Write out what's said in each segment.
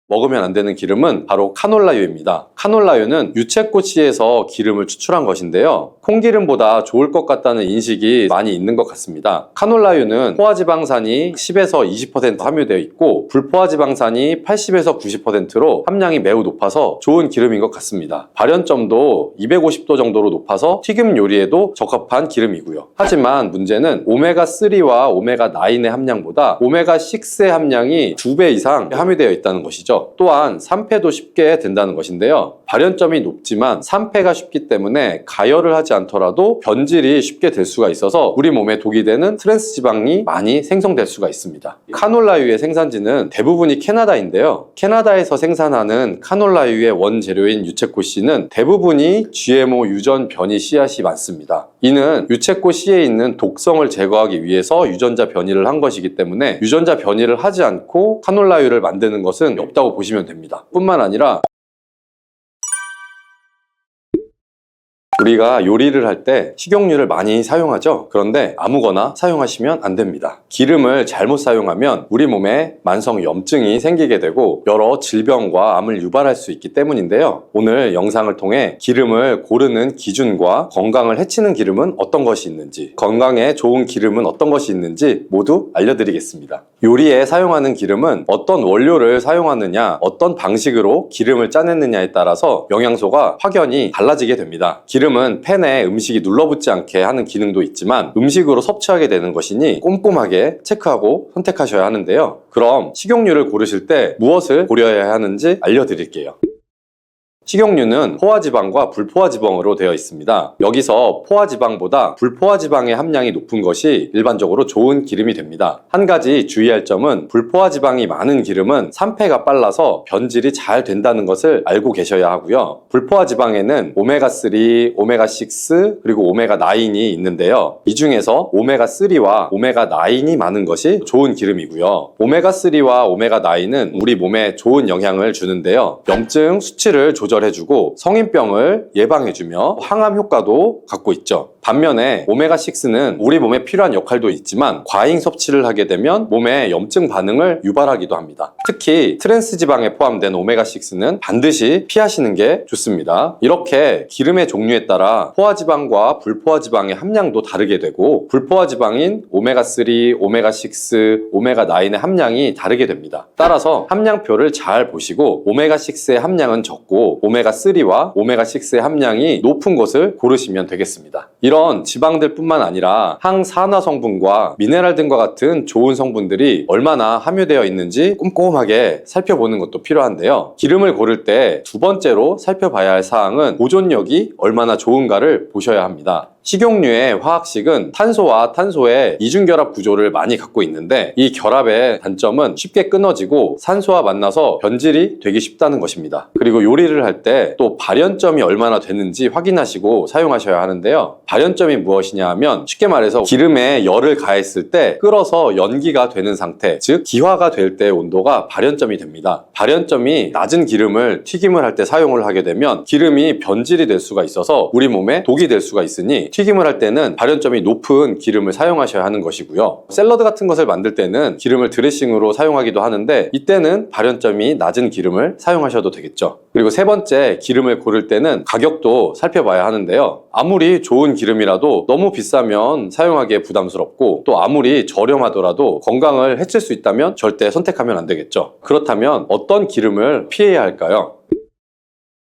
먹으면 안 되는 기름은 바로 카놀라유입니다. 카놀라유는 유채꽃씨에서 기름을 추출한 것인데요. 콩기름보다 좋을 것 같다는 인식이 많이 있는 것 같습니다. 카놀라유는 포화지방산이 10에서 20% 함유되어 있고 불포화지방산이 80에서 90%로 함량이 매우 높아서 좋은 기름인 것 같습니다. 발연점도 250도 정도로 높아서 튀김 요리에도 적합한 기름이고요. 하지만 문제는 오메가3와 오메가9의 함량보다 오메가6의 함량이 2배 이상 함유되어 있다는 것이죠. 또한 산패도 쉽게 된다는 것인데요. 발연점이 높지만 산패가 쉽기 때문에 가열을 하지 않더라도 변질이 쉽게 될 수가 있어서 우리 몸에 독이 되는 트랜스 지방이 많이 생성될 수가 있습니다. 카놀라유의 생산지는 대부분이 캐나다인데요. 캐나다에서 생산하는 카놀라유의 원재료인 유채꽃씨는 대부분이 GMO 유전 변이 씨앗이 많습니다. 이는 유채꽃 씨에 있는 독성을 제거하기 위해서 유전자 변이를 한 것이기 때문에 유전자 변이를 하지 않고 카놀라유를 만드는 것은 없다고 보시면 됩니다. 뿐만 아니라 우리가 요리를 할 때 식용유를 많이 사용하죠. 그런데 아무거나 사용하시면 안 됩니다. 기름을 잘못 사용하면 우리 몸에 만성 염증이 생기게 되고 여러 질병과 암을 유발할 수 있기 때문인데요. 오늘 영상을 통해 기름을 고르는 기준과 건강을 해치는 기름은 어떤 것이 있는지, 건강에 좋은 기름은 어떤 것이 있는지 모두 알려드리겠습니다. 요리에 사용하는 기름은 어떤 원료를 사용하느냐, 어떤 방식으로 기름을 짜냈느냐에 따라서 영양소가 확연히 달라지게 됩니다. 기름은 팬에 음식이 눌러붙지 않게 하는 기능도 있지만 음식으로 섭취하게 되는 것이니 꼼꼼하게 체크하고 선택하셔야 하는데요. 그럼 식용유를 고르실 때 무엇을 고려해야 하는지 알려드릴게요. 식용유는 포화지방과 불포화지방으로 되어 있습니다. 여기서 포화지방보다 불포화지방의 함량이 높은 것이 일반적으로 좋은 기름이 됩니다. 한 가지 주의할 점은 불포화지방이 많은 기름은 산패가 빨라서 변질이 잘 된다는 것을 알고 계셔야 하고요. 불포화지방에는 오메가3, 오메가6 그리고 오메가9이 있는데요. 이 중에서 오메가3와 오메가9이 많은 것이 좋은 기름이고요. 오메가3와 오메가9는 우리 몸에 좋은 영향을 주는데요. 염증 수치를 조절해주고 성인병을 예방해주며 항암 효과도 갖고 있죠. 반면에 오메가6는 우리 몸에 필요한 역할도 있지만 과잉 섭취를 하게 되면 몸에 염증 반응을 유발하기도 합니다. 특히 트랜스 지방에 포함된 오메가6는 반드시 피하시는 게 좋습니다. 이렇게 기름의 종류에 따라 포화지방과 불포화지방의 함량도 다르게 되고 불포화지방인 오메가3, 오메가6, 오메가9의 함량이 다르게 됩니다. 따라서 함량표를 잘 보시고 오메가6의 함량은 적고 오메가3와 오메가6의 함량이 높은 것을 고르시면 되겠습니다. 이런 지방들 뿐만 아니라 항산화 성분과 미네랄 등과 같은 좋은 성분들이 얼마나 함유되어 있는지 꼼꼼하게 살펴보는 것도 필요한데요. 기름을 고를 때 두 번째로 살펴봐야 할 사항은 보존력이 얼마나 좋은가를 보셔야 합니다. 식용유의 화학식은 탄소와 탄소의 이중결합 구조를 많이 갖고 있는데 이 결합의 단점은 쉽게 끊어지고 산소와 만나서 변질이 되기 쉽다는 것입니다. 그리고 요리를 할 때 또 발연점이 얼마나 되는지 확인하시고 사용하셔야 하는데요. 발연점이 무엇이냐 하면 쉽게 말해서 기름에 열을 가했을 때 끓어서 연기가 되는 상태, 즉 기화가 될 때의 온도가 발연점이 됩니다. 발연점이 낮은 기름을 튀김을 할 때 사용을 하게 되면 기름이 변질이 될 수가 있어서 우리 몸에 독이 될 수가 있으니 튀김을 할 때는 발연점이 높은 기름을 사용하셔야 하는 것이고요. 샐러드 같은 것을 만들 때는 기름을 드레싱으로 사용하기도 하는데 이때는 발연점이 낮은 기름을 사용하셔도 되겠죠. 그리고 세 번째, 기름을 고를 때는 가격도 살펴봐야 하는데요. 아무리 좋은 기름이라도 너무 비싸면 사용하기에 부담스럽고 또 아무리 저렴하더라도 건강을 해칠 수 있다면 절대 선택하면 안 되겠죠. 그렇다면 어떤 기름을 피해야 할까요?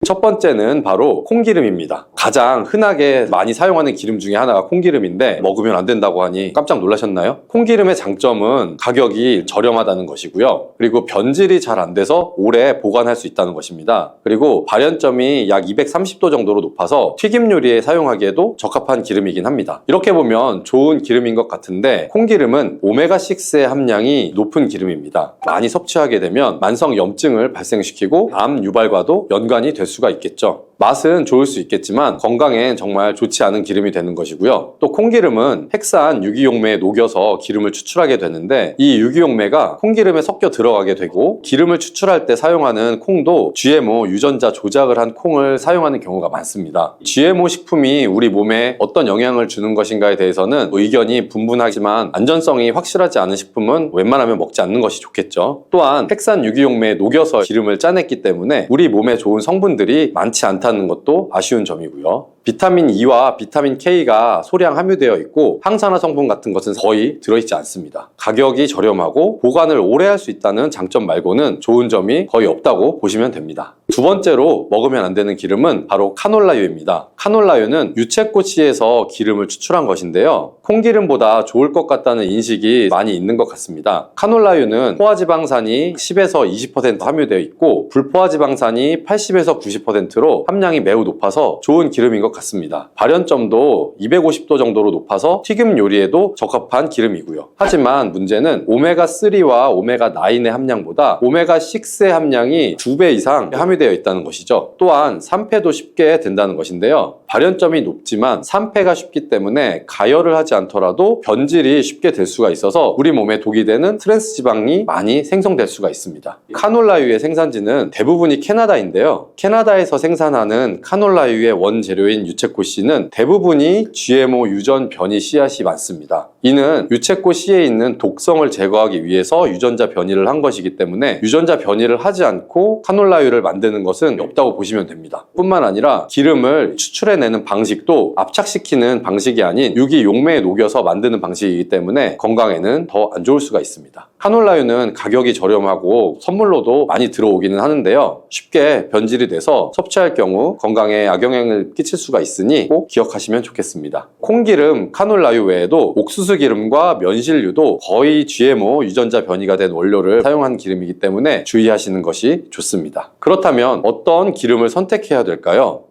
첫 번째는 바로 콩기름입니다. 가장 흔하게 많이 사용하는 기름 중에 하나가 콩기름인데 먹으면 안 된다고 하니 깜짝 놀라셨나요? 콩기름의 장점은 가격이 저렴하다는 것이고요. 그리고 변질이 잘 안 돼서 오래 보관할 수 있다는 것입니다. 그리고 발연점이 약 230도 정도로 높아서 튀김 요리에 사용하기에도 적합한 기름이긴 합니다. 이렇게 보면 좋은 기름인 것 같은데 콩기름은 오메가6의 함량이 높은 기름입니다. 많이 섭취하게 되면 만성 염증을 발생시키고 암 유발과도 연관이 될 수가 있겠죠. 맛은 좋을 수 있겠지만 건강엔 정말 좋지 않은 기름이 되는 것이고요. 또 콩기름은 핵산 유기용매에 녹여서 기름을 추출하게 되는데 이 유기용매가 콩기름에 섞여 들어가게 되고 기름을 추출할 때 사용하는 콩도 GMO 유전자 조작을 한 콩을 사용하는 경우가 많습니다. GMO 식품이 우리 몸에 어떤 영향을 주는 것인가에 대해서는 의견이 분분하지만 안전성이 확실하지 않은 식품은 웬만하면 먹지 않는 것이 좋겠죠. 또한 핵산 유기용매에 녹여서 기름을 짜냈기 때문에 우리 몸에 좋은 성분들이 많지 않다는 것도 아쉬운 점이고요. 비타민 E와 비타민 K가 소량 함유되어 있고 항산화 성분 같은 것은 거의 들어있지 않습니다. 가격이 저렴하고 보관을 오래 할 수 있다는 장점 말고는 좋은 점이 거의 없다고 보시면 됩니다. 두 번째로 먹으면 안 되는 기름은 바로 카놀라유입니다. 카놀라유는 유채꽃 씨에서 기름을 추출한 것인데요. 콩기름보다 좋을 것 같다는 인식이 많이 있는 것 같습니다. 카놀라유는 포화지방산이 10에서 20% 함유되어 있고 불포화지방산이 80에서 90%로 함량이 매우 높아서 좋은 기름인 것 같습니다. 발연점도 250도 정도로 높아서 튀김 요리에도 적합한 기름이고요. 하지만 문제는 오메가3와 오메가9의 함량보다 오메가6의 함량이 2배 이상 함유되어 있다는 것이죠. 또한 산패도 쉽게 된다는 것인데요. 발연점이 높지만 산패가 쉽기 때문에 가열을 하지 않더라도 변질이 쉽게 될 수가 있어서 우리 몸에 독이 되는 트랜스 지방이 많이 생성될 수가 있습니다. 카놀라유의 생산지는 대부분이 캐나다인데요. 캐나다에서 생산하는 카놀라유의 원재료인 유채꽃 씨는 대부분이 GMO 유전 변이 씨앗이 많습니다. 이는 유채꽃 씨에 있는 독성을 제거하기 위해서 유전자 변이를 한 것이기 때문에 유전자 변이를 하지 않고 카놀라유를 만드는 것은 없다고 보시면 됩니다. 뿐만 아니라 기름을 추출해내는 방식도 압착시키는 방식이 아닌 유기용매에 녹여서 만드는 방식이기 때문에 건강에는 더 안 좋을 수가 있습니다. 카놀라유는 가격이 저렴하고 선물로도 많이 들어오기는 하는데요. 쉽게 변질이 돼서 섭취할 경우 건강에 악영향을 끼칠 수가 있으니 꼭 기억하시면 좋겠습니다. 콩기름, 카놀라유 외에도 옥수수 기름과 면실류도 거의 GMO 유전자 변이가 된 원료를 사용한 기름이기 때문에 주의하시는 것이 좋습니다. 그렇다면 어떤 기름을 선택해야 될까요?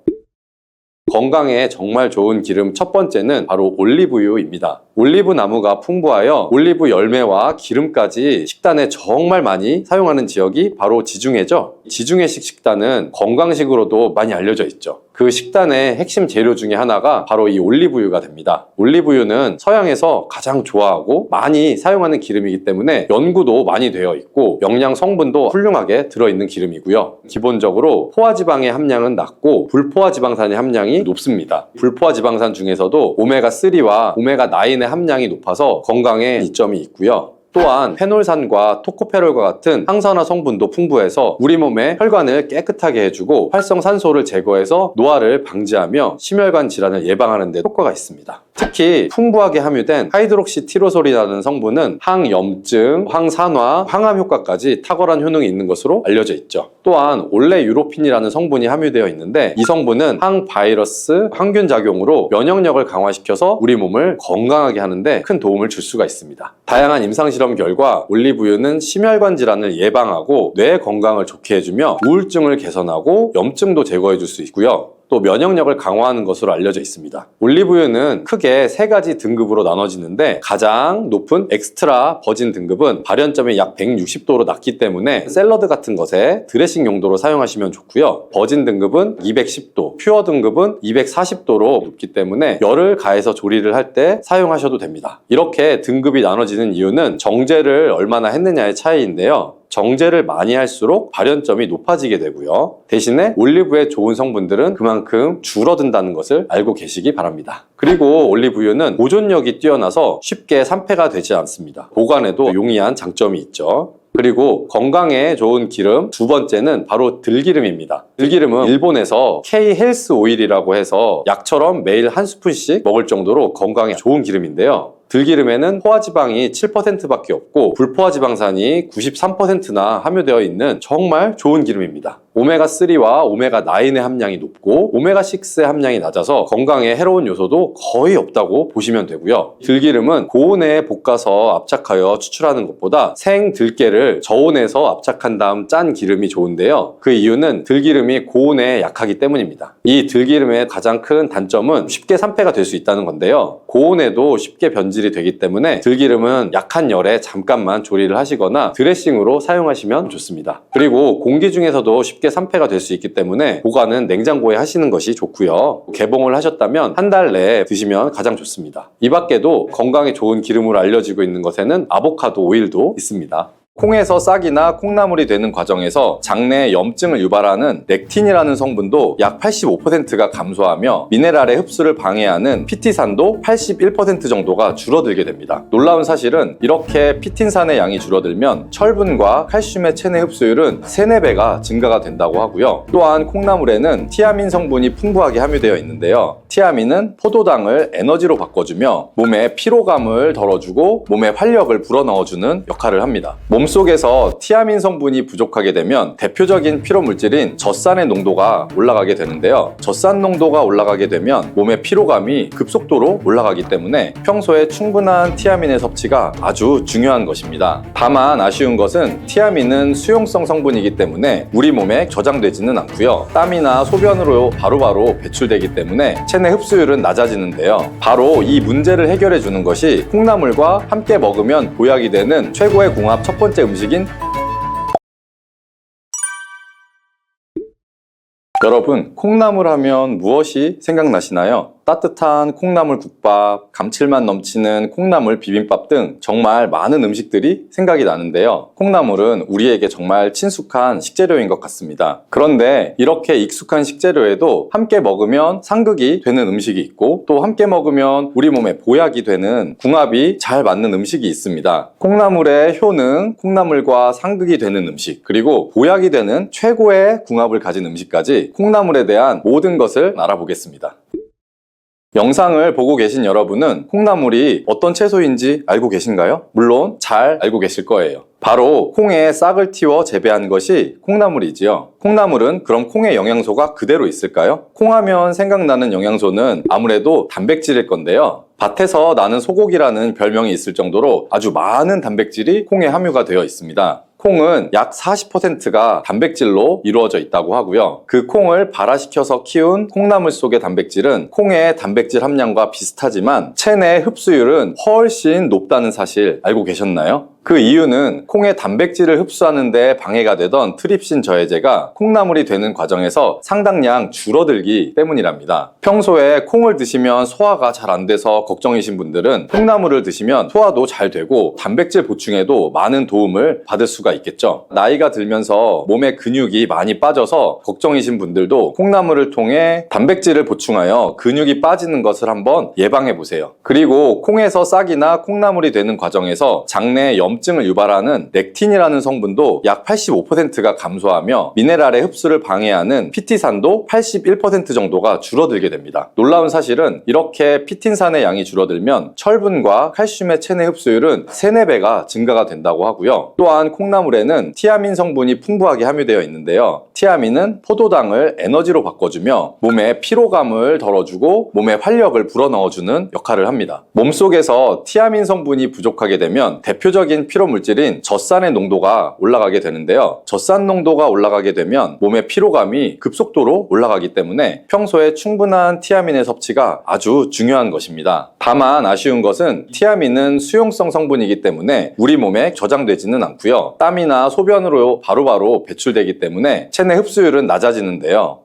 건강에 정말 좋은 기름 첫 번째는 바로 올리브유입니다. 올리브 나무가 풍부하여 올리브 열매와 기름까지 식단에 정말 많이 사용하는 지역이 바로 지중해죠. 지중해식 식단은 건강식으로도 많이 알려져 있죠. 그 식단의 핵심 재료 중에 하나가 바로 이 올리브유가 됩니다. 올리브유는 서양에서 가장 좋아하고 많이 사용하는 기름이기 때문에 연구도 많이 되어 있고 영양 성분도 훌륭하게 들어있는 기름이고요. 기본적으로 포화지방의 함량은 낮고 불포화지방산의 함량이 높습니다. 불포화지방산 중에서도 오메가3와 오메가9의 함량이 높아서 건강에 이점이 있고요. 또한 페놀산과 토코페롤과 같은 항산화 성분도 풍부해서 우리 몸의 혈관을 깨끗하게 해주고 활성산소를 제거해서 노화를 방지하며 심혈관 질환을 예방하는 데 효과가 있습니다. 특히 풍부하게 함유된 하이드록시티로솔이라는 성분은 항염증, 항산화, 항암 효과까지 탁월한 효능이 있는 것으로 알려져 있죠. 또한 올레유로핀이라는 성분이 함유되어 있는데 이 성분은 항바이러스, 항균 작용으로 면역력을 강화시켜서 우리 몸을 건강하게 하는데 큰 도움을 줄 수가 있습니다. 다양한 임상실험 결과 올리브유는 심혈관 질환을 예방하고 뇌 건강을 좋게 해주며 우울증을 개선하고 염증도 제거해 줄 수 있고요. 또 면역력을 강화하는 것으로 알려져 있습니다. 올리브유는 크게 3가지 등급으로 나눠지는데 가장 높은 엑스트라 버진 등급은 발연점이 약 160도로 낮기 때문에 샐러드 같은 것에 드레싱 용도로 사용하시면 좋고요. 버진 등급은 210도, 퓨어 등급은 240도로 높기 때문에 열을 가해서 조리를 할 때 사용하셔도 됩니다. 이렇게 등급이 나눠지는 이유는 정제를 얼마나 했느냐의 차이인데요. 정제를 많이 할수록 발연점이 높아지게 되고요. 대신에 올리브의 좋은 성분들은 그만큼 줄어든다는 것을 알고 계시기 바랍니다. 그리고 올리브유는 보존력이 뛰어나서 쉽게 산패가 되지 않습니다. 보관에도 용이한 장점이 있죠. 그리고 건강에 좋은 기름 두 번째는 바로 들기름입니다. 들기름은 일본에서 K 헬스 오일이라고 해서 약처럼 매일 한 스푼씩 먹을 정도로 건강에 좋은 기름인데요. 들기름에는 포화지방이 7%밖에 없고 불포화지방산이 93%나 함유되어 있는 정말 좋은 기름입니다. 오메가3와 오메가9의 함량이 높고 오메가6의 함량이 낮아서 건강에 해로운 요소도 거의 없다고 보시면 되고요. 들기름은 고온에 볶아서 압착하여 추출하는 것보다 생 들깨를 저온에서 압착한 다음 짠 기름이 좋은데요. 그 이유는 들기름이 고온에 약하기 때문입니다. 이 들기름의 가장 큰 단점은 쉽게 산패가 될 수 있다는 건데요. 고온에도 쉽게 변질이 되기 때문에 들기름은 약한 열에 잠깐만 조리를 하시거나 드레싱으로 사용하시면 좋습니다. 그리고 공기 중에서도 쉽게 쉽게 산패가 될 수 있기 때문에 보관은 냉장고에 하시는 것이 좋고요. 개봉을 하셨다면 한 달 내에 드시면 가장 좋습니다. 이 밖에도 건강에 좋은 기름으로 알려지고 있는 것에는 아보카도 오일도 있습니다. 콩에서 싹이나 콩나물이 되는 과정에서 장내에 염증을 유발하는 렉틴이라는 성분도 약 85%가 감소하며 미네랄의 흡수를 방해하는 피티산도 81% 정도가 줄어들게 됩니다. 놀라운 사실은 이렇게 피틴산의 양이 줄어들면 철분과 칼슘의 체내 흡수율은 3, 4배가 증가가 된다고 하고요. 또한 콩나물에는 티아민 성분이 풍부하게 함유되어 있는데요. 티아민은 포도당을 에너지로 바꿔주며 몸의 피로감을 덜어주고 몸의 활력을 불어넣어주는 역할을 합니다. 몸속에서 티아민 성분이 부족하게 되면 대표적인 피로 물질인 젖산의 농도가 올라가게 되는데요. 젖산 농도가 올라가게 되면 몸의 피로감이 급속도로 올라가기 때문에 평소에 충분한 티아민의 섭취가 아주 중요한 것입니다. 다만 아쉬운 것은 티아민은 수용성 성분이기 때문에 우리 몸에 저장되지는 않고요. 땀이나 소변으로 바로바로 배출되기 때문에 체내 흡수율은 낮아지는데요. 바로 이 문제를 해결해 주는 것이 콩나물과 함께 먹으면 보약이 되는 최고의 궁합 첫 번째 음식인 여러분, 콩나물 하면 무엇이 생각나시나요? 따뜻한 콩나물 국밥, 감칠맛 넘치는 콩나물 비빔밥 등 정말 많은 음식들이 생각이 나는데요. 콩나물은 우리에게 정말 친숙한 식재료인 것 같습니다. 그런데 이렇게 익숙한 식재료에도 함께 먹으면 상극이 되는 음식이 있고 또 함께 먹으면 우리 몸에 보약이 되는 궁합이 잘 맞는 음식이 있습니다. 콩나물의 효능, 콩나물과 상극이 되는 음식, 그리고 보약이 되는 최고의 궁합을 가진 음식까지 콩나물에 대한 모든 것을 알아보겠습니다. 영상을 보고 계신 여러분은 콩나물이 어떤 채소인지 알고 계신가요? 물론 잘 알고 계실 거예요. 바로 콩의 싹을 틔워 재배한 것이 콩나물이지요. 콩나물은 그럼 콩의 영양소가 그대로 있을까요? 콩하면 생각나는 영양소는 아무래도 단백질일 건데요. 밭에서 나는 소고기라는 별명이 있을 정도로 아주 많은 단백질이 콩에 함유가 되어 있습니다. 콩은 약 40%가 단백질로 이루어져 있다고 하고요. 그 콩을 발화시켜서 키운 콩나물 속의 단백질은 콩의 단백질 함량과 비슷하지만 체내 흡수율은 훨씬 높다는 사실 알고 계셨나요? 그 이유는 콩의 단백질을 흡수하는 데 방해가 되던 트립신 저해제가 콩나물이 되는 과정에서 상당량 줄어들기 때문이랍니다. 평소에 콩을 드시면 소화가 잘 안 돼서 걱정이신 분들은 콩나물을 드시면 소화도 잘 되고 단백질 보충에도 많은 도움을 받을 수가 있겠죠. 나이가 들면서 몸에 근육이 많이 빠져서 걱정이신 분들도 콩나물을 통해 단백질을 보충하여 근육이 빠지는 것을 한번 예방해 보세요. 그리고 콩에서 싹이나 콩나물이 되는 과정에서 장내에 염증을 유발하는 렉틴이라는 성분도 약 85%가 감소하며 미네랄의 흡수를 방해하는 피티산도 81% 정도가 줄어들게 됩니다. 놀라운 사실은 이렇게 피틴산의 양이 줄어들면 철분과 칼슘의 체내 흡수율은 3, 4배가 증가가 된다고 하고요. 또한 콩나물에는 티아민 성분이 풍부하게 함유되어 있는데요. 티아민은 포도당을 에너지로 바꿔주며 몸의 피로감을 덜어주고 몸의 활력을 불어넣어주는 역할을 합니다. 몸속에서 티아민 성분이 부족하게 되면 대표적인 피로 물질인 젖산의 농도가 올라가게 되는데요. 젖산 농도가 올라가게 되면 몸의 피로감이 급속도로 올라가기 때문에 평소에 충분한 티아민의 섭취가 아주 중요한 것입니다. 다만 아쉬운 것은 티아민은 수용성 성분이기 때문에 우리 몸에 저장되지는 않고요. 땀이나 소변으로 바로바로 배출되기 때문에 체내 흡수율은 낮아지는데요.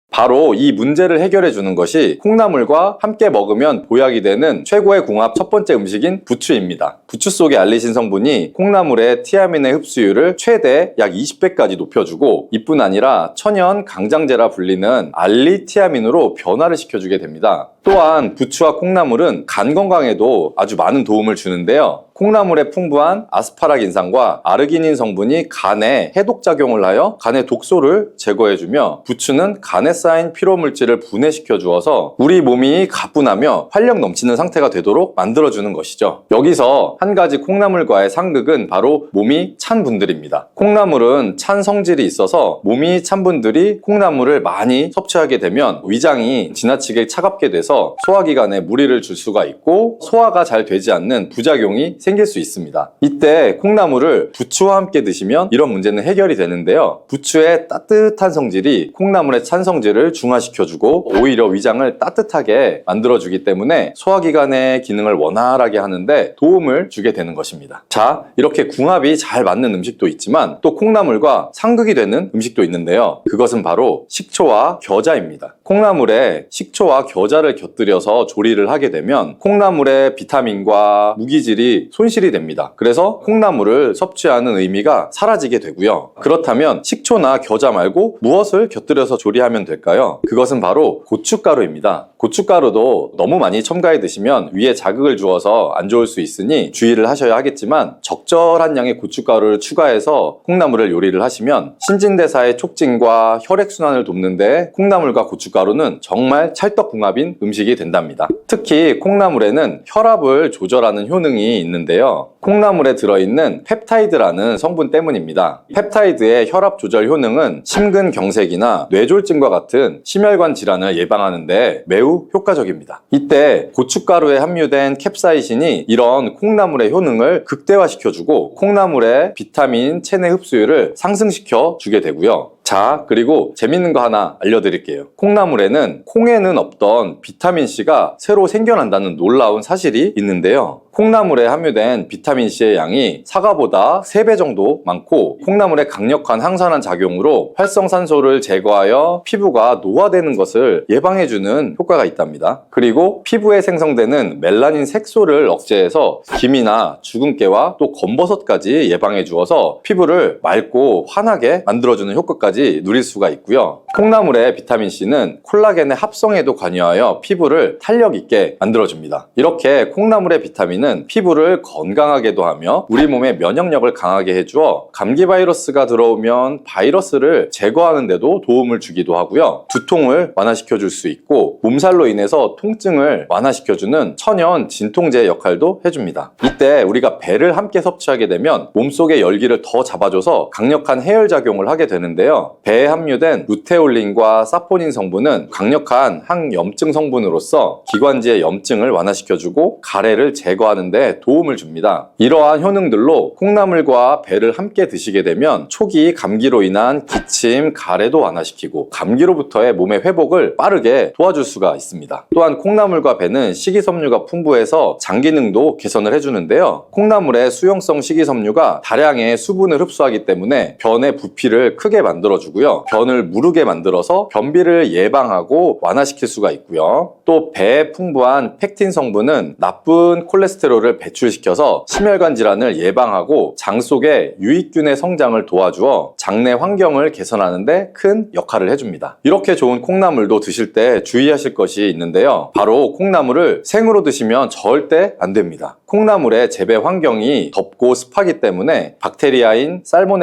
바로 이 문제를 해결해 주는 것이 콩나물과 함께 먹으면 보약이 되는 최고의 궁합 첫 번째 음식인 부추입니다. 부추 속에 알리신 성분이 콩나물의 티아민의 흡수율을 최대 약 20배까지 높여주고 이뿐 아니라 천연 강장제라 불리는 알리티아민으로 변화를 시켜주게 됩니다. 또한 부추와 콩나물은 간 건강에도 아주 많은 도움을 주는데요. 콩나물에 풍부한 아스파라긴산과 아르기닌 성분이 간에 해독작용을 하여 간의 독소를 제거해주며 부추는 간에 쌓인 피로물질을 분해시켜 주어서 우리 몸이 가뿐하며 활력 넘치는 상태가 되도록 만들어주는 것이죠. 여기서 한 가지 콩나물과의 상극은 바로 몸이 찬 분들입니다. 콩나물은 찬 성질이 있어서 몸이 찬 분들이 콩나물을 많이 섭취하게 되면 위장이 지나치게 차갑게 돼서 소화기관에 무리를 줄 수가 있고 소화가 잘 되지 않는 부작용이 생길 수 있습니다. 이때 콩나물을 부추와 함께 드시면 이런 문제는 해결이 되는데요. 부추의 따뜻한 성질이 콩나물의 찬 성질을 중화시켜주고 오히려 위장을 따뜻하게 만들어주기 때문에 소화기관의 기능을 원활하게 하는데 도움을 도움을 주게 되는 것입니다. 자, 이렇게 궁합이 잘 맞는 음식도 있지만 또 콩나물과 상극이 되는 음식도 있는데요. 그것은 바로 식초와 겨자입니다. 콩나물에 식초와 겨자를 곁들여서 조리를 하게 되면 콩나물의 비타민과 무기질이 손실이 됩니다. 그래서 콩나물을 섭취하는 의미가 사라지게 되고요. 그렇다면 식초나 겨자 말고 무엇을 곁들여서 조리하면 될까요? 그것은 바로 고춧가루입니다. 고춧가루도 너무 많이 첨가해 드시면 위에 자극을 주어서 안 좋을 수 있으니 주의를 하셔야 하겠지만 적절한 양의 고춧가루를 추가해서 콩나물을 요리를 하시면 신진대사의 촉진과 혈액순환을 돕는데 콩나물과 고춧가루는 정말 찰떡궁합인 음식이 된답니다. 특히 콩나물에는 혈압을 조절하는 효능이 있는데요. 콩나물에 들어있는 펩타이드라는 성분 때문입니다. 펩타이드의 혈압 조절 효능은 심근경색이나 뇌졸중과 같은 심혈관 질환을 예방하는데 매우 효과적입니다. 이때 고춧가루에 함유된 캡사이신이 이런 콩나물의 효능을 극대화시켜주고 콩나물의 비타민, 체내 흡수율을 상승시켜 주게 되고요. 자, 그리고 재밌는 거 하나 알려드릴게요. 콩나물에는 콩에는 없던 비타민C가 새로 생겨난다는 놀라운 사실이 있는데요. 콩나물에 함유된 비타민C의 양이 사과보다 3배 정도 많고 콩나물의 강력한 항산화 작용으로 활성산소를 제거하여 피부가 노화되는 것을 예방해주는 효과가 있답니다. 그리고 피부에 생성되는 멜라닌 색소를 억제해서 기미나 주근깨와 또 검버섯까지 예방해 주어서 피부를 맑고 환하게 만들어주는 효과까지 누릴 수가 있고요. 콩나물의 비타민C는 콜라겐의 합성에도 관여하여 피부를 탄력 있게 만들어줍니다. 이렇게 콩나물의 비타민은 피부를 건강하게도 하며 우리 몸의 면역력을 강하게 해주어 감기 바이러스가 들어오면 바이러스를 제거하는 데도 도움을 주기도 하고요. 두통을 완화시켜 줄 수 있고 몸살로 인해서 통증을 완화시켜주는 천연 진통제 역할도 해줍니다. 이때 우리가 배를 함께 섭취하게 되면 몸속의 열기를 더 잡아줘서 강력한 해열 작용을 하게 되는데요. 배에 함유된 루테올린과 사포닌 성분은 강력한 항염증 성분으로서 기관지의 염증을 완화시켜주고 가래를 제거하는 데 도움을 줍니다. 이러한 효능들로 콩나물과 배를 함께 드시게 되면 초기 감기로 인한 기침, 가래도 완화시키고 감기로부터의 몸의 회복을 빠르게 도와줄 수가 있습니다. 또한 콩나물과 배는 식이섬유가 풍부해서 장 기능도 개선을 해주는데요. 콩나물의 수용성 식이섬유가 다량의 수분을 흡수하기 때문에 변의 부피를 크게 만들어주고요. 변을 무르게 만들어서 변비를 예방하고 완화시킬 수가 있고요. 또 배에 풍부한 펙틴 성분은 나쁜 콜레스테롤을 배출시켜서 심혈관 질환을 예방하고 장 속에 유익균의 성장을 도와주어 장내 환경을 개선하는 데 큰 역할을 해줍니다. 이렇게 좋은 콩나물도 드실 때 주의하실 것이 있는데요. 바로 콩나물을 생으로 드시면 절대 안 됩니다. 콩나물의 재배 환경이 덥고 습하기 때문에 박테리아인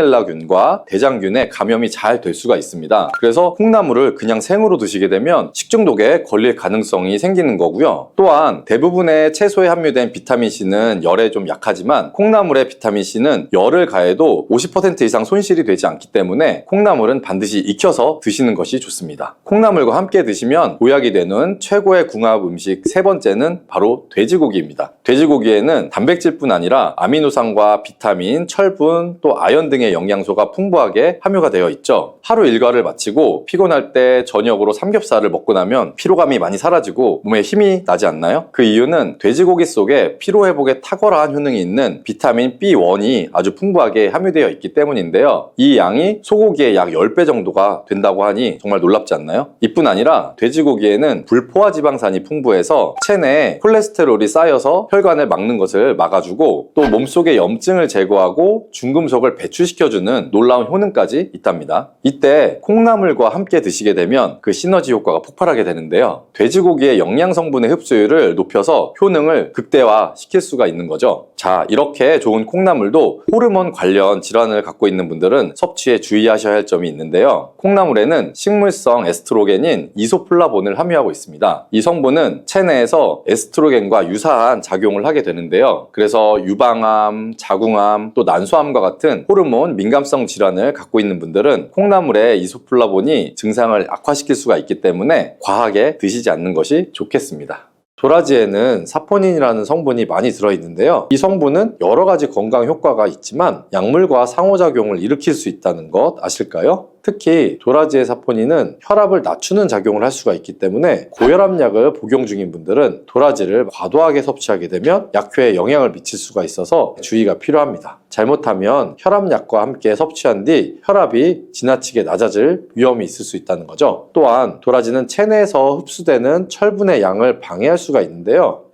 살모넬라균과 대장균에 감염이 잘 될 수가 있습니다. 그래서 콩나물을 그냥 생으로 드시게 되면 식중독에 걸릴 가능성이 생기는 거고요. 또한 대부분의 채소에 함유된 비타민C는 열에 좀 약하지만 콩나물의 비타민C는 열을 가해도 50% 이상 손실이 되지 않기 때문에 콩나물은 반드시 익혀서 드시는 것이 좋습니다. 콩나물과 함께 드시면 보약이 되는 최고의 궁합 음식 세 번째는 바로 돼지고기입니다. 돼지고기에는 단백질뿐 아니라 아미노산과 비타민, 철분, 또 아연 등의 영양소가 풍부하게 함유가 되어 있죠. 하루 일과를 마치고 피곤할 때 저녁으로 삼겹살을 먹고 나면 피로감이 많이 사라지고 몸에 힘이 나지 않나요? 그 이유는 돼지고기 속에 피로회복에 탁월한 효능이 있는 비타민 B1이 아주 풍부하게 함유되어 있기 때문인데요. 이 양이 소고기의 약 10배 정도가 된다고 하니 정말 놀랍지 않나요? 이뿐 아니라 돼지고기에는 불포화 지방산이 풍부해서 체내에 콜레스테롤이 쌓여서 혈관을 막는 것을 막아주고 또 몸속의 염증을 제거하고 중금속을 배출시켜주는 놀라운 효능까지 있답니다. 이때 콩나물과 함께 드시게 되면 그 시너지 효과가 폭발하게 되는데요. 돼지고기의 영양 성분의 흡수율을 높여서 효능을 극대화시킬 수가 있는 거죠. 자, 이렇게 좋은 콩나물도 호르몬 관련 질환을 갖고 있는 분들은 섭취에 주의하셔야 할 점이 있는데요. 콩나물에는 식물성 에스트로겐인 이소플라본을 함유하고 있습니다. 이 성분은 체내에서 에스트로겐과 유사한 작용을 하게 되는데요. 그래서 유방암, 자궁암, 또 난소암과 같은 호르몬 민감성 질환을 갖고 있는 분들은 콩나물의 이소플라본이 증상을 악화시킬 수가 있기 때문에 과하게 드시지 않는 것이 좋겠습니다. 도라지에는 사포닌이라는 성분이 많이 들어있는데요. 이 성분은 여러 가지 건강 효과가 있지만 약물과 상호작용을 일으킬 수 있다는 것 아실까요? 특히 도라지의 사포닌은 혈압을 낮추는 작용을 할 수가 있기 때문에 고혈압약을 복용 중인 분들은 도라지를 과도하게 섭취하게 되면 약효에 영향을 미칠 수가 있어서 주의가 필요합니다. 잘못하면 혈압약과 함께 섭취한 뒤 혈압이 지나치게 낮아질 위험이 있을 수 있다는 거죠. 또한 도라지는 체내에서 흡수되는 철분의 양을 방해할 수가 있는데요.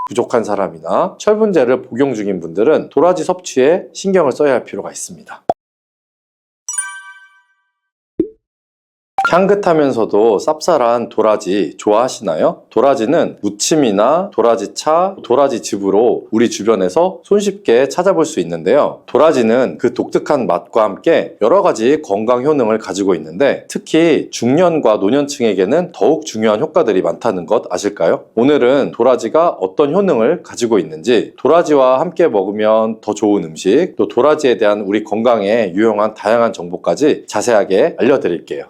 부족한 사람이나 철분제를 복용 중인 분들은 도라지 섭취에 신경을 써야 할 필요가 있습니다. 향긋하면서도 쌉쌀한 도라지 좋아하시나요? 도라지는 무침이나 도라지차, 도라지즙으로 우리 주변에서 손쉽게 찾아볼 수 있는데요. 도라지는 그 독특한 맛과 함께 여러 가지 건강 효능을 가지고 있는데 특히 중년과 노년층에게는 더욱 중요한 효과들이 많다는 것 아실까요? 오늘은 도라지가 어떤 효능을 가지고 있는지, 도라지와 함께 먹으면 더 좋은 음식, 또 도라지에 대한 우리 건강에 유용한 다양한 정보까지 자세하게 알려드릴게요.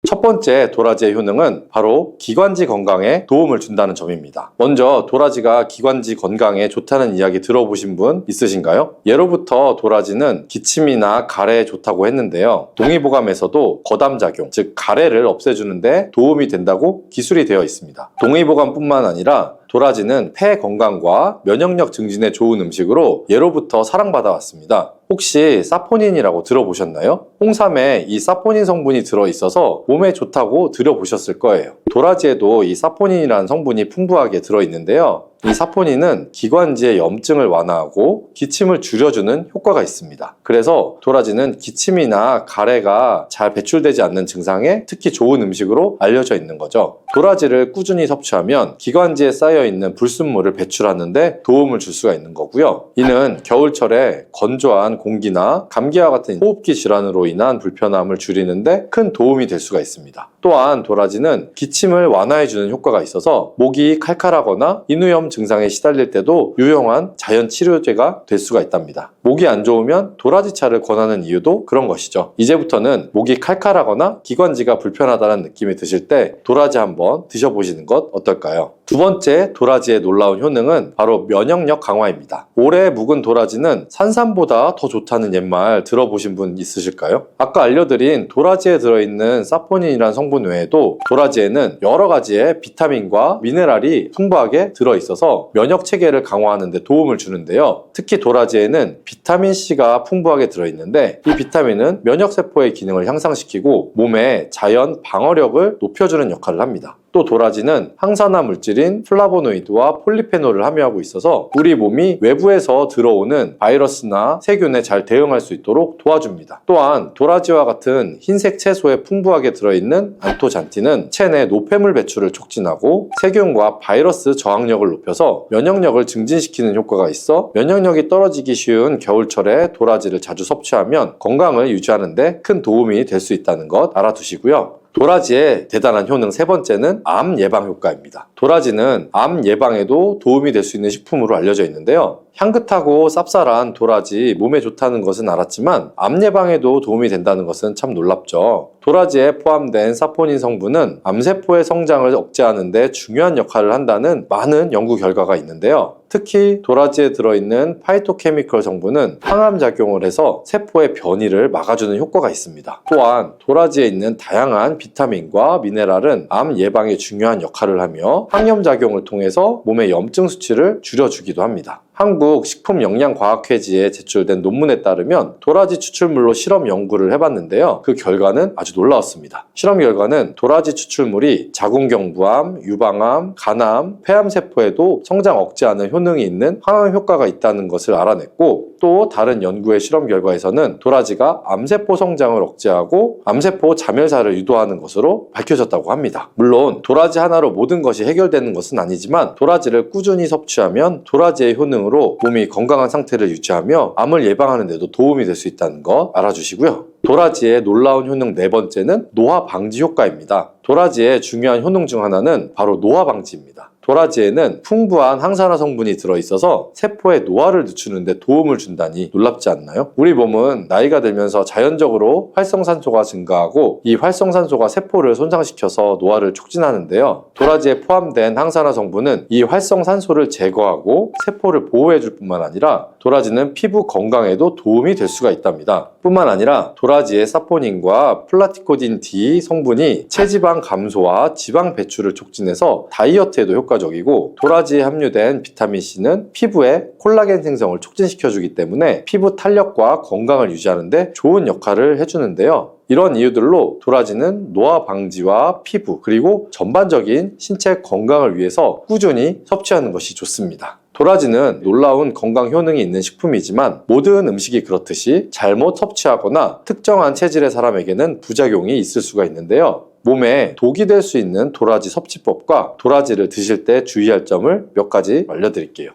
첫 번째 도라지의 효능은 바로 기관지 건강에 도움을 준다는 점입니다. 먼저 도라지가 기관지 건강에 좋다는 이야기 들어보신 분 있으신가요? 예로부터 도라지는 기침이나 가래에 좋다고 했는데요. 동의보감에서도 거담작용, 즉 가래를 없애주는데 도움이 된다고 기술이 되어 있습니다. 동의보감뿐만 아니라 도라지는 폐 건강과 면역력 증진에 좋은 음식으로 예로부터 사랑받아왔습니다. 혹시 사포닌이라고 들어보셨나요? 홍삼에 이 사포닌 성분이 들어있어서 몸에 좋다고 들어보셨을 거예요. 도라지에도 이 사포닌이라는 성분이 풍부하게 들어있는데요. 이 사포닌은 기관지의 염증을 완화하고 기침을 줄여주는 효과가 있습니다. 그래서 도라지는 기침이나 가래가 잘 배출되지 않는 증상에 특히 좋은 음식으로 알려져 있는 거죠. 도라지를 꾸준히 섭취하면 기관지에 쌓여있는 불순물을 배출하는데 도움을 줄 수가 있는 거고요. 이는 겨울철에 건조한 공기나 감기와 같은 호흡기 질환으로 인한 불편함을 줄이는데 큰 도움이 될 수가 있습니다. 또한 도라지는 기침을 완화해주는 효과가 있어서 목이 칼칼하거나 인후염 증상에 시달릴 때도 유용한 자연 치료제가 될 수가 있답니다. 목이 안 좋으면 도라지차를 권하는 이유도 그런 것이죠. 이제부터는 목이 칼칼하거나 기관지가 불편하다는 느낌이 드실 때 도라지 한번 드셔보시는 것 어떨까요? 두 번째 도라지의 놀라운 효능은 바로 면역력 강화입니다. 오래 묵은 도라지는 산삼보다 더 좋다는 옛말 들어보신 분 있으실까요? 아까 알려드린 도라지에 들어있는 사포닌이라는 성분 외에도 도라지에는 여러 가지의 비타민과 미네랄이 풍부하게 들어있어서 면역 체계를 강화하는 데 도움을 주는데요. 특히 도라지에는 비타민C가 풍부하게 들어있는데 이 비타민은 면역세포의 기능을 향상시키고 몸의 자연 방어력을 높여주는 역할을 합니다. 또 도라지는 항산화 물질인 플라보노이드와 폴리페놀을 함유하고 있어서 우리 몸이 외부에서 들어오는 바이러스나 세균에 잘 대응할 수 있도록 도와줍니다. 또한 도라지와 같은 흰색 채소에 풍부하게 들어있는 안토잔틴은 체내 노폐물 배출을 촉진하고 세균과 바이러스 저항력을 높여서 면역력을 증진시키는 효과가 있어 면역력이 떨어지기 쉬운 겨울철에 도라지를 자주 섭취하면 건강을 유지하는 데 큰 도움이 될 수 있다는 것 알아두시고요. 도라지의 대단한 효능 세 번째는 암 예방 효과입니다. 도라지는 암 예방에도 도움이 될 수 있는 식품으로 알려져 있는데요. 향긋하고 쌉쌀한 도라지 몸에 좋다는 것은 알았지만 암 예방에도 도움이 된다는 것은 참 놀랍죠. 도라지에 포함된 사포닌 성분은 암세포의 성장을 억제하는 데 중요한 역할을 한다는 많은 연구 결과가 있는데요. 특히 도라지에 들어있는 파이토케미컬 성분은 항암작용을 해서 세포의 변이를 막아주는 효과가 있습니다. 또한 도라지에 있는 다양한 비타민과 미네랄은 암 예방에 중요한 역할을 하며 항염작용을 통해서 몸의 염증 수치를 줄여주기도 합니다. 한국 식품영양과학회지에 제출된 논문에 따르면 도라지 추출물로 실험 연구를 해봤는데요. 그 결과는 아주 놀라웠습니다. 실험 결과는 도라지 추출물이 자궁경부암, 유방암, 간암, 폐암세포에도 성장 억제하는 효능이 있는 항암 효과가 있다는 것을 알아냈고 또 다른 연구의 실험 결과에서는 도라지가 암세포 성장을 억제하고 암세포 자멸사를 유도하는 것으로 밝혀졌다고 합니다. 물론 도라지 하나로 모든 것이 해결되는 것은 아니지만 도라지를 꾸준히 섭취하면 도라지의 효능으로 몸이 건강한 상태를 유지하며 암을 예방하는 데도 도움이 될 수 있다는 거 알아주시고요. 도라지의 놀라운 효능 네 번째는 노화 방지 효과입니다. 도라지의 중요한 효능 중 하나는 바로 노화 방지입니다. 도라지에는 풍부한 항산화 성분이 들어있어서 세포에 노화를 늦추는 데 도움을 준다니 놀랍지 않나요? 우리 몸은 나이가 들면서 자연적으로 활성산소가 증가하고 이 활성산소가 세포를 손상시켜서 노화를 촉진하는데요. 도라지에 포함된 항산화 성분은 이 활성산소를 제거하고 세포를 보호해줄 뿐만 아니라 도라지는 피부 건강에도 도움이 될 수가 있답니다. 뿐만 아니라 도라지의 사포닌과 플라티코딘 D 성분이 체지방 감소와 지방 배출을 촉진해서 다이어트에도 효과적이고, 도라지에 함유된 비타민 C는 피부에 콜라겐 생성을 촉진시켜주기 때문에 피부 탄력과 건강을 유지하는 데 좋은 역할을 해주는데요. 이런 이유들로 도라지는 노화 방지와 피부 그리고 전반적인 신체 건강을 위해서 꾸준히 섭취하는 것이 좋습니다. 도라지는 놀라운 건강 효능이 있는 식품이지만 모든 음식이 그렇듯이 잘못 섭취하거나 특정한 체질의 사람에게는 부작용이 있을 수가 있는데요. 몸에 독이 될 수 있는 도라지 섭취법과 도라지를 드실 때 주의할 점을 몇 가지 알려드릴게요.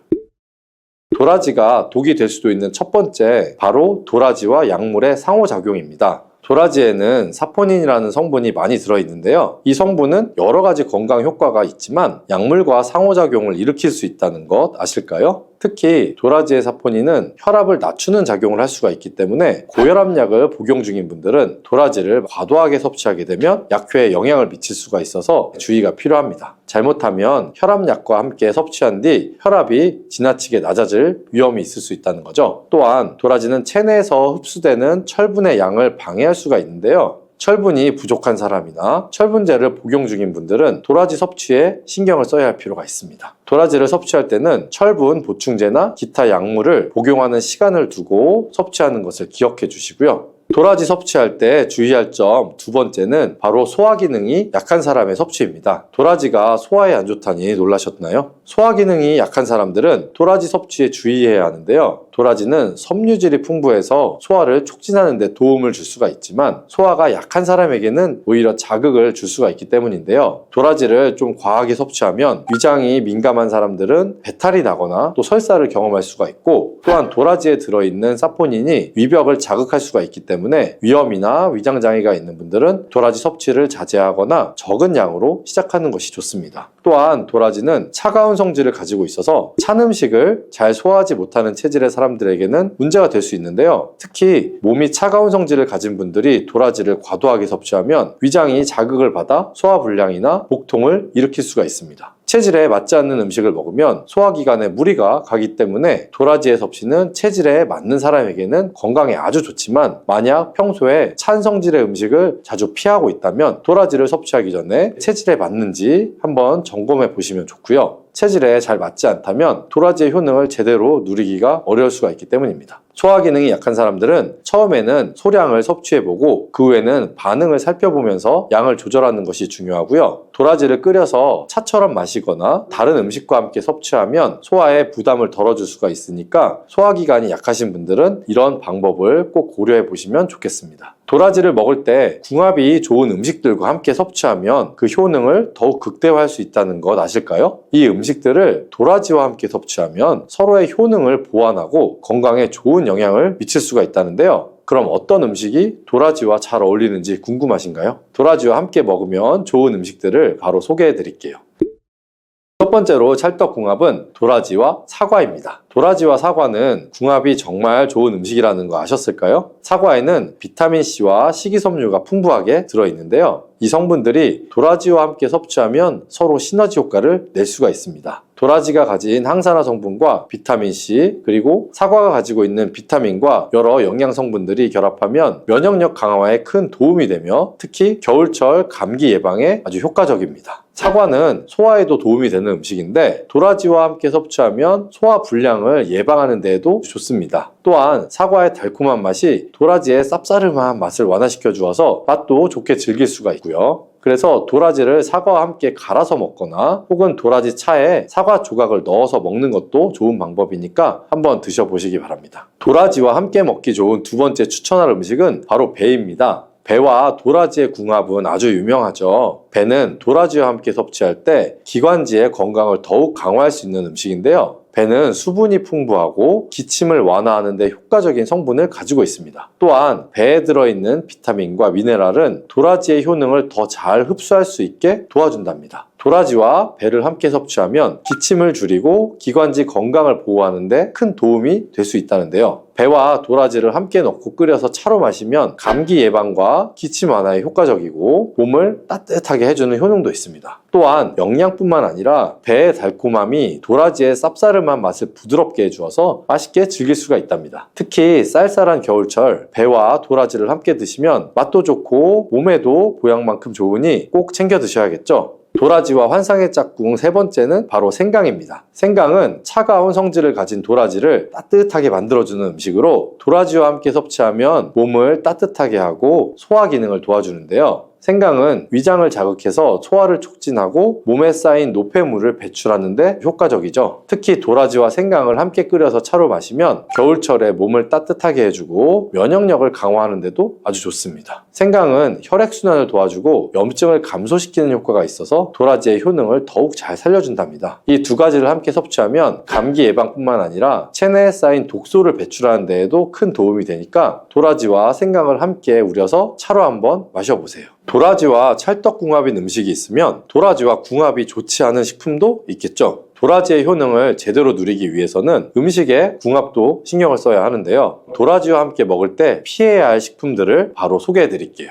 도라지가 독이 될 수도 있는 첫 번째, 바로 도라지와 약물의 상호작용입니다. 도라지에는 사포닌이라는 성분이 많이 들어있는데요. 이 성분은 여러 가지 건강 효과가 있지만 약물과 상호작용을 일으킬 수 있다는 것 아실까요? 특히 도라지의 사포닌은 혈압을 낮추는 작용을 할 수가 있기 때문에 고혈압약을 복용 중인 분들은 도라지를 과도하게 섭취하게 되면 약효에 영향을 미칠 수가 있어서 주의가 필요합니다. 잘못하면 혈압약과 함께 섭취한 뒤 혈압이 지나치게 낮아질 위험이 있을 수 있다는 거죠. 또한 도라지는 체내에서 흡수되는 철분의 양을 방해할 수가 있는데요. 철분이 부족한 사람이나 철분제를 복용 중인 분들은 도라지 섭취에 신경을 써야 할 필요가 있습니다. 도라지를 섭취할 때는 철분 보충제나 기타 약물을 복용하는 시간을 두고 섭취하는 것을 기억해 주시고요. 도라지 섭취할 때 주의할 점 두 번째는 바로 소화 기능이 약한 사람의 섭취입니다. 도라지가 소화에 안 좋다니 놀라셨나요? 소화 기능이 약한 사람들은 도라지 섭취에 주의해야 하는데요. 도라지는 섬유질이 풍부해서 소화를 촉진하는 데 도움을 줄 수가 있지만 소화가 약한 사람에게는 오히려 자극을 줄 수가 있기 때문인데요. 도라지를 좀 과하게 섭취하면 위장이 민감한 사람들은 배탈이 나거나 또 설사를 경험할 수가 있고, 또한 도라지에 들어있는 사포닌이 위벽을 자극할 수가 있기 때문에 위염이나 위장장애가 있는 분들은 도라지 섭취를 자제하거나 적은 양으로 시작하는 것이 좋습니다. 또한 도라지는 차가운 성질을 가지고 있어서 찬 음식을 잘 소화하지 못하는 체질의 사람들에게는 문제가 될 수 있는데요. 특히 몸이 차가운 성질을 가진 분들이 도라지를 과도하게 섭취하면 위장이 자극을 받아 소화불량이나 복통을 일으킬 수가 있습니다. 체질에 맞지 않는 음식을 먹으면 소화기관에 무리가 가기 때문에 도라지의 섭취는 체질에 맞는 사람에게는 건강에 아주 좋지만, 만약 평소에 찬 성질의 음식을 자주 피하고 있다면 도라지를 섭취하기 전에 체질에 맞는지 한번 점검해 보시면 좋고요. 체질에 잘 맞지 않다면 도라지의 효능을 제대로 누리기가 어려울 수가 있기 때문입니다. 소화 기능이 약한 사람들은 처음에는 소량을 섭취해보고 그 후에는 반응을 살펴보면서 양을 조절하는 것이 중요하고요. 도라지를 끓여서 차처럼 마시거나 다른 음식과 함께 섭취하면 소화에 부담을 덜어줄 수가 있으니까 소화기관이 약하신 분들은 이런 방법을 꼭 고려해 보시면 좋겠습니다. 도라지를 먹을 때 궁합이 좋은 음식들과 함께 섭취하면 그 효능을 더욱 극대화할 수 있다는 것 아실까요? 이 음식들을 도라지와 함께 섭취하면 서로의 효능을 보완하고 건강에 좋은 영향을 미칠 수가 있다는데요. 그럼 어떤 음식이 도라지와 잘 어울리는지 궁금하신가요? 도라지와 함께 먹으면 좋은 음식들을 바로 소개해 드릴게요. 첫 번째로 찰떡궁합은 도라지와 사과입니다. 도라지와 사과는 궁합이 정말 좋은 음식이라는 거 아셨을까요? 사과에는 비타민C와 식이섬유가 풍부하게 들어있는데요. 이 성분들이 도라지와 함께 섭취하면 서로 시너지 효과를 낼 수가 있습니다. 도라지가 가진 항산화 성분과 비타민C, 그리고 사과가 가지고 있는 비타민과 여러 영양 성분들이 결합하면 면역력 강화에 큰 도움이 되며 특히 겨울철 감기 예방에 아주 효과적입니다. 사과는 소화에도 도움이 되는 음식인데 도라지와 함께 섭취하면 소화 불량을 예방하는 데에도 좋습니다. 또한 사과의 달콤한 맛이 도라지의 쌉싸름한 맛을 완화시켜 주어서 맛도 좋게 즐길 수가 있고요. 그래서 도라지를 사과와 함께 갈아서 먹거나 혹은 도라지 차에 사과 조각을 넣어서 먹는 것도 좋은 방법이니까 한번 드셔보시기 바랍니다. 도라지와 함께 먹기 좋은 두 번째 추천할 음식은 바로 배입니다. 배와 도라지의 궁합은 아주 유명하죠. 배는 도라지와 함께 섭취할 때 기관지의 건강을 더욱 강화할 수 있는 음식인데요. 배는 수분이 풍부하고 기침을 완화하는 데 효과적인 성분을 가지고 있습니다. 또한 배에 들어있는 비타민과 미네랄은 도라지의 효능을 더 잘 흡수할 수 있게 도와준답니다. 도라지와 배를 함께 섭취하면 기침을 줄이고 기관지 건강을 보호하는 데 큰 도움이 될 수 있다는데요. 배와 도라지를 함께 넣고 끓여서 차로 마시면 감기 예방과 기침 완화에 효과적이고 몸을 따뜻하게 해주는 효능도 있습니다. 또한 영양뿐만 아니라 배의 달콤함이 도라지의 쌉싸름한 맛을 부드럽게 해주어서 맛있게 즐길 수가 있답니다. 특히 쌀쌀한 겨울철 배와 도라지를 함께 드시면 맛도 좋고 몸에도 보양만큼 좋으니 꼭 챙겨 드셔야겠죠. 도라지와 환상의 짝꿍 세 번째는 바로 생강입니다. 생강은 차가운 성질을 가진 도라지를 따뜻하게 만들어주는 음식으로 도라지와 함께 섭취하면 몸을 따뜻하게 하고 소화 기능을 도와주는데요. 생강은 위장을 자극해서 소화를 촉진하고 몸에 쌓인 노폐물을 배출하는 데 효과적이죠. 특히 도라지와 생강을 함께 끓여서 차로 마시면 겨울철에 몸을 따뜻하게 해주고 면역력을 강화하는 데도 아주 좋습니다. 생강은 혈액순환을 도와주고 염증을 감소시키는 효과가 있어서 도라지의 효능을 더욱 잘 살려준답니다. 이 두 가지를 함께 섭취하면 감기 예방뿐만 아니라 체내에 쌓인 독소를 배출하는 데에도 큰 도움이 되니까 도라지와 생강을 함께 우려서 차로 한번 마셔보세요. 도라지와 찰떡궁합인 음식이 있으면 도라지와 궁합이 좋지 않은 식품도 있겠죠. 도라지의 효능을 제대로 누리기 위해서는 음식의 궁합도 신경을 써야 하는데요. 도라지와 함께 먹을 때 피해야 할 식품들을 바로 소개해 드릴게요.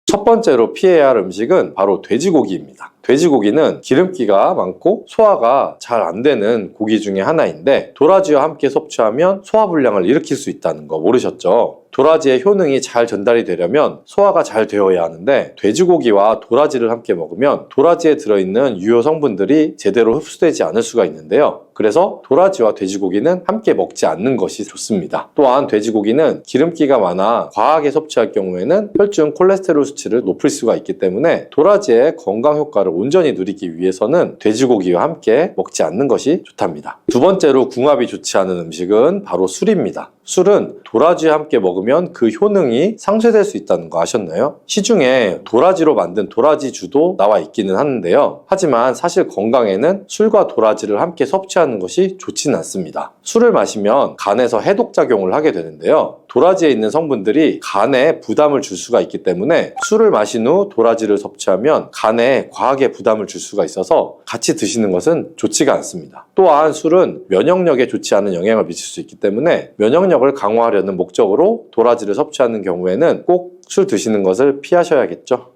첫 번째로 피해야 할 음식은 바로 돼지고기입니다. 돼지고기는 기름기가 많고 소화가 잘 안 되는 고기 중에 하나인데 도라지와 함께 섭취하면 소화불량을 일으킬 수 있다는 거 모르셨죠? 도라지의 효능이 잘 전달이 되려면 소화가 잘 되어야 하는데 돼지고기와 도라지를 함께 먹으면 도라지에 들어있는 유효 성분들이 제대로 흡수되지 않을 수가 있는데요. 그래서 도라지와 돼지고기는 함께 먹지 않는 것이 좋습니다. 또한 돼지고기는 기름기가 많아 과하게 섭취할 경우에는 혈중 콜레스테롤 수치를 높일 수가 있기 때문에 도라지의 건강 효과를 온전히 누리기 위해서는 돼지고기와 함께 먹지 않는 것이 좋답니다. 두 번째로 궁합이 좋지 않은 음식은 바로 술입니다. 술은 도라지와 함께 먹으면 그 효능이 상쇄될 수 있다는 거 아셨나요? 시중에 도라지로 만든 도라지주도 나와 있기는 하는데요. 하지만 사실 건강에는 술과 도라지를 함께 섭취하는 것이 좋지는 않습니다. 술을 마시면 간에서 해독작용을 하게 되는데요. 도라지에 있는 성분들이 간에 부담을 줄 수가 있기 때문에 술을 마신 후 도라지를 섭취하면 간에 과하게 부담을 줄 수가 있어서 같이 드시는 것은 좋지가 않습니다. 또한 술은 면역력에 좋지 않은 영향을 미칠 수 있기 때문에 면역력을 강화하려는 목적으로 도라지를 섭취하는 경우에는 꼭 술 드시는 것을 피하셔야겠죠.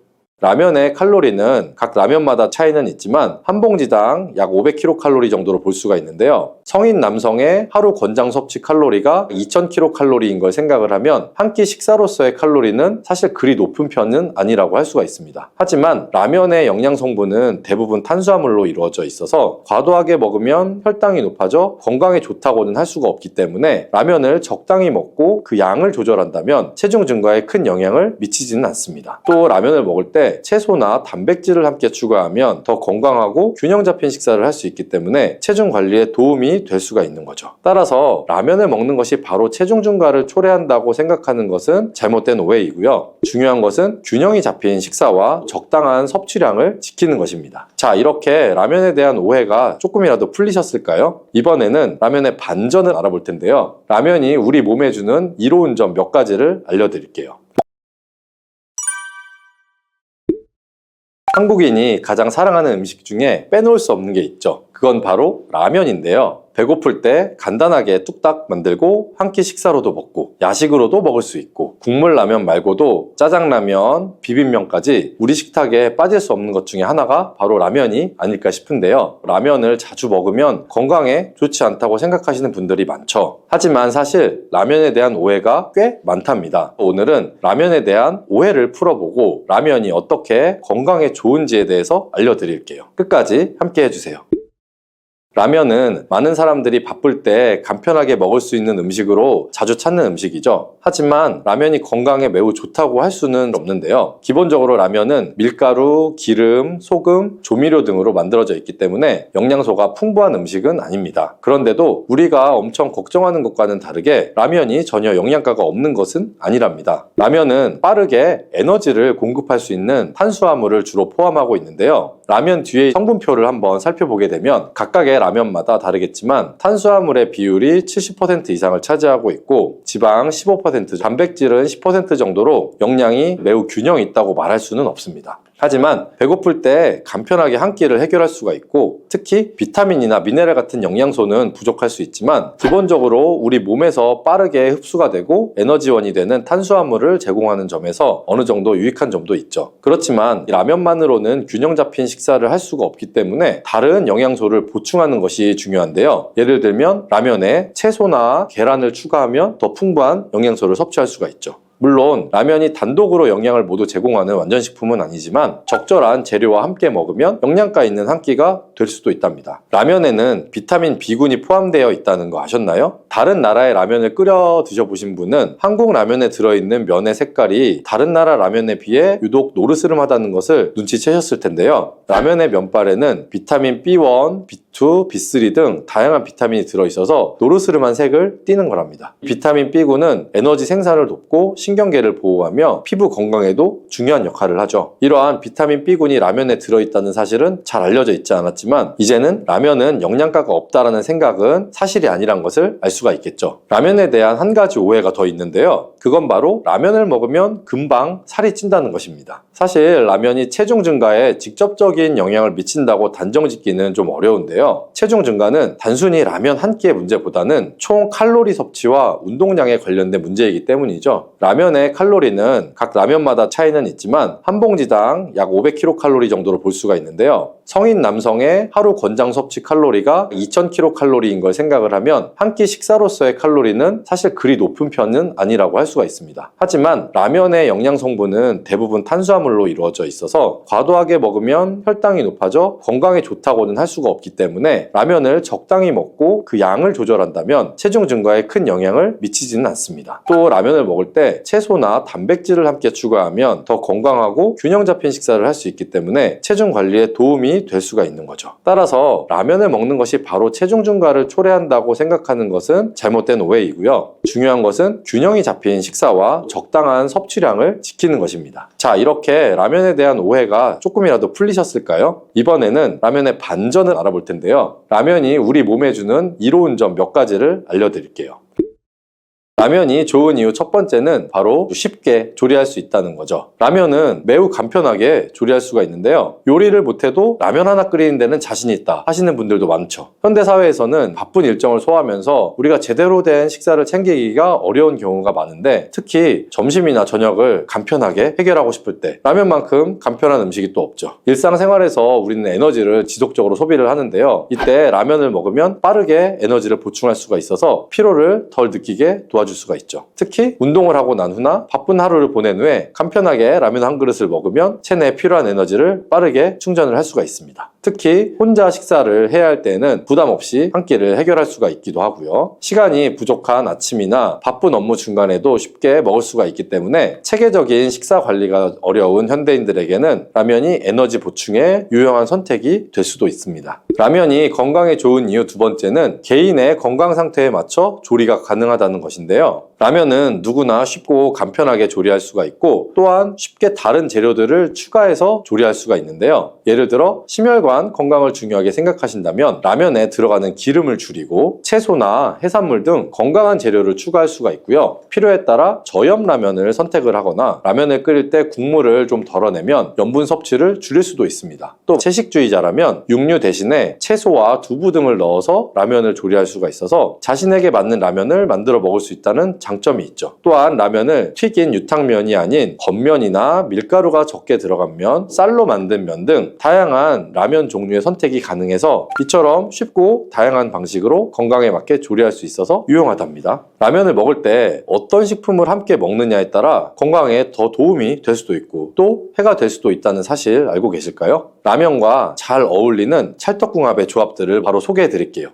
라면의 칼로리는 각 라면마다 차이는 있지만 한 봉지당 약 500kcal 정도로 볼 수가 있는데요. 성인 남성의 하루 권장 섭취 칼로리가 2000kcal인 걸 생각을 하면 한 끼 식사로서의 칼로리는 사실 그리 높은 편은 아니라고 할 수가 있습니다. 하지만 라면의 영양 성분은 대부분 탄수화물로 이루어져 있어서 과도하게 먹으면 혈당이 높아져 건강에 좋다고는 할 수가 없기 때문에 라면을 적당히 먹고 그 양을 조절한다면 체중 증가에 큰 영향을 미치지는 않습니다. 또 라면을 먹을 때 채소나 단백질을 함께 추가하면 더 건강하고 균형 잡힌 식사를 할 수 있기 때문에 체중 관리에 도움이 될 수가 있는 거죠. 따라서 라면을 먹는 것이 바로 체중 증가를 초래한다고 생각하는 것은 잘못된 오해이고요. 중요한 것은 균형이 잡힌 식사와 적당한 섭취량을 지키는 것입니다. 자, 이렇게 라면에 대한 오해가 조금이라도 풀리셨을까요? 이번에는 라면의 반전을 알아볼 텐데요. 라면이 우리 몸에 주는 이로운 점 몇 가지를 알려드릴게요. 한국인이 가장 사랑하는 음식 중에 빼놓을 수 없는 게 있죠. 그건 바로 라면인데요. 배고플 때 간단하게 뚝딱 만들고 한 끼 식사로도 먹고 야식으로도 먹을 수 있고 국물 라면 말고도 짜장라면, 비빔면까지 우리 식탁에 빠질 수 없는 것 중에 하나가 바로 라면이 아닐까 싶은데요. 라면을 자주 먹으면 건강에 좋지 않다고 생각하시는 분들이 많죠. 하지만 사실 라면에 대한 오해가 꽤 많답니다. 오늘은 라면에 대한 오해를 풀어보고 라면이 어떻게 건강에 좋은지에 대해서 알려드릴게요. 끝까지 함께 해주세요. 라면은 많은 사람들이 바쁠 때 간편하게 먹을 수 있는 음식으로 자주 찾는 음식이죠. 하지만 라면이 건강에 매우 좋다고 할 수는 없는데요. 기본적으로 라면은 밀가루, 기름, 소금, 조미료 등으로 만들어져 있기 때문에 영양소가 풍부한 음식은 아닙니다. 그런데도 우리가 엄청 걱정하는 것과는 다르게 라면이 전혀 영양가가 없는 것은 아니랍니다. 라면은 빠르게 에너지를 공급할 수 있는 탄수화물을 주로 포함하고 있는데요. 라면 뒤에 성분표를 한번 살펴보게 되면 각각의 라면마다 다르겠지만 탄수화물의 비율이 70% 이상을 차지하고 있고 지방 15%, 단백질은 10% 정도로 영양이 매우 균형 있다고 말할 수는 없습니다. 하지만 배고플 때 간편하게 한 끼를 해결할 수가 있고, 특히 비타민이나 미네랄 같은 영양소는 부족할 수 있지만 기본적으로 우리 몸에서 빠르게 흡수가 되고 에너지원이 되는 탄수화물을 제공하는 점에서 어느 정도 유익한 점도 있죠. 그렇지만 라면만으로는 균형 잡힌 식사를 할 수가 없기 때문에 다른 영양소를 보충하는 것이 중요한데요. 예를 들면 라면에 채소나 계란을 추가하면 더 풍부한 영양소를 섭취할 수가 있죠. 물론 라면이 단독으로 영양을 모두 제공하는 완전식품은 아니지만 적절한 재료와 함께 먹으면 영양가 있는 한 끼가 될 수도 있답니다. 라면에는 비타민 B군이 포함되어 있다는 거 아셨나요? 다른 나라의 라면을 끓여 드셔보신 분은 한국 라면에 들어있는 면의 색깔이 다른 나라 라면에 비해 유독 노르스름하다는 것을 눈치채셨을 텐데요. 라면의 면발에는 비타민 B1, B2, B3 등 다양한 비타민이 들어있어서 노르스름한 색을 띠는 거랍니다. 비타민 B군은 에너지 생산을 돕고 신경계를 보호하며 피부 건강에도 중요한 역할을 하죠. 이러한 비타민 B군이 라면에 들어있다는 사실은 잘 알려져 있지 않았지만 이제는 라면은 영양가가 없다라는 생각은 사실이 아니란 것을 알 수가 있겠죠. 라면에 대한 한 가지 오해가 더 있는데요. 그건 바로 라면을 먹으면 금방 살이 찐다는 것입니다. 사실 라면이 체중 증가에 직접적인 영향을 미친다고 단정짓기는 좀 어려운데요. 체중 증가는 단순히 라면 한 끼의 문제보다는 총 칼로리 섭취와 운동량에 관련된 문제이기 때문이죠. 라면의 칼로리는 각 라면마다 차이는 있지만 한 봉지당 약 500kcal 정도로 볼 수가 있는데요. 성인 남성의 하루 권장 섭취 칼로리가 2000kcal인 걸 생각을 하면 한 끼 식사로서의 칼로리는 사실 그리 높은 편은 아니라고 할 수가 있습니다. 하지만 라면의 영양 성분은 대부분 탄수화물로 이루어져 있어서 과도하게 먹으면 혈당이 높아져 건강에 좋다고는 할 수가 없기 때문에 라면을 적당히 먹고 그 양을 조절한다면 체중 증가에 큰 영향을 미치지는 않습니다. 또 라면을 먹을 때 채소나 단백질을 함께 추가하면 더 건강하고 균형 잡힌 식사를 할 수 있기 때문에 체중 관리에 도움이 될 수가 있는 거죠. 따라서 라면을 먹는 것이 바로 체중 증가를 초래한다고 생각하는 것은 잘못된 오해이고요. 중요한 것은 균형이 잡힌 식사와 적당한 섭취량을 지키는 것입니다. 자, 이렇게 라면에 대한 오해가 조금이라도 풀리셨을까요? 이번에는 라면의 반전을 알아볼 텐데요. 라면이 우리 몸에 주는 이로운 점 몇 가지를 알려드릴게요. 라면이 좋은 이유 첫 번째는 바로 쉽게 조리할 수 있다는 거죠. 라면은 매우 간편하게 조리할 수가 있는데요. 요리를 못해도 라면 하나 끓이는 데는 자신이 있다 하시는 분들도 많죠. 현대사회에서는 바쁜 일정을 소화하면서 우리가 제대로 된 식사를 챙기기가 어려운 경우가 많은데 특히 점심이나 저녁을 간편하게 해결하고 싶을 때 라면만큼 간편한 음식이 또 없죠. 일상생활에서 우리는 에너지를 지속적으로 소비를 하는데요. 이때 라면을 먹으면 빠르게 에너지를 보충할 수가 있어서 피로를 덜 느끼게 도와줄 수가 있죠. 특히 운동을 하고 난 후나 바쁜 하루를 보낸 후에 간편하게 라면 한 그릇을 먹으면 체내에 필요한 에너지를 빠르게 충전을 할 수가 있습니다. 특히 혼자 식사를 해야 할 때는 부담 없이 한 끼를 해결할 수가 있기도 하고요. 시간이 부족한 아침이나 바쁜 업무 중간에도 쉽게 먹을 수가 있기 때문에 체계적인 식사 관리가 어려운 현대인들에게는 라면이 에너지 보충에 유용한 선택이 될 수도 있습니다. 라면이 건강에 좋은 이유 두 번째는 개인의 건강 상태에 맞춰 조리가 가능하다는 것인데요. 라면은 누구나 쉽고 간편하게 조리할 수가 있고 또한 쉽게 다른 재료들을 추가해서 조리할 수가 있는데요. 예를 들어 심혈관 건강을 중요하게 생각하신다면 라면에 들어가는 기름을 줄이고 채소나 해산물 등 건강한 재료를 추가할 수가 있고요. 필요에 따라 저염 라면을 선택을 하거나 라면을 끓일 때 국물을 좀 덜어내면 염분 섭취를 줄일 수도 있습니다. 또 채식주의자라면 육류 대신에 채소와 두부 등을 넣어서 라면을 조리할 수가 있어서 자신에게 맞는 라면을 만들어 먹을 수 있다는 장점이 있죠. 또한 라면을 튀긴 유탕면이 아닌 겉면이나 밀가루가 적게 들어간 면, 쌀로 만든 면 등 다양한 라면 종류의 선택이 가능해서 이처럼 쉽고 다양한 방식으로 건강에 맞게 조리할 수 있어서 유용하답니다. 라면을 먹을 때 어떤 식품을 함께 먹느냐에 따라 건강에 더 도움이 될 수도 있고 또 해가 될 수도 있다는 사실 알고 계실까요? 라면과 잘 어울리는 찰떡궁합의 조합들을 바로 소개해 드릴게요.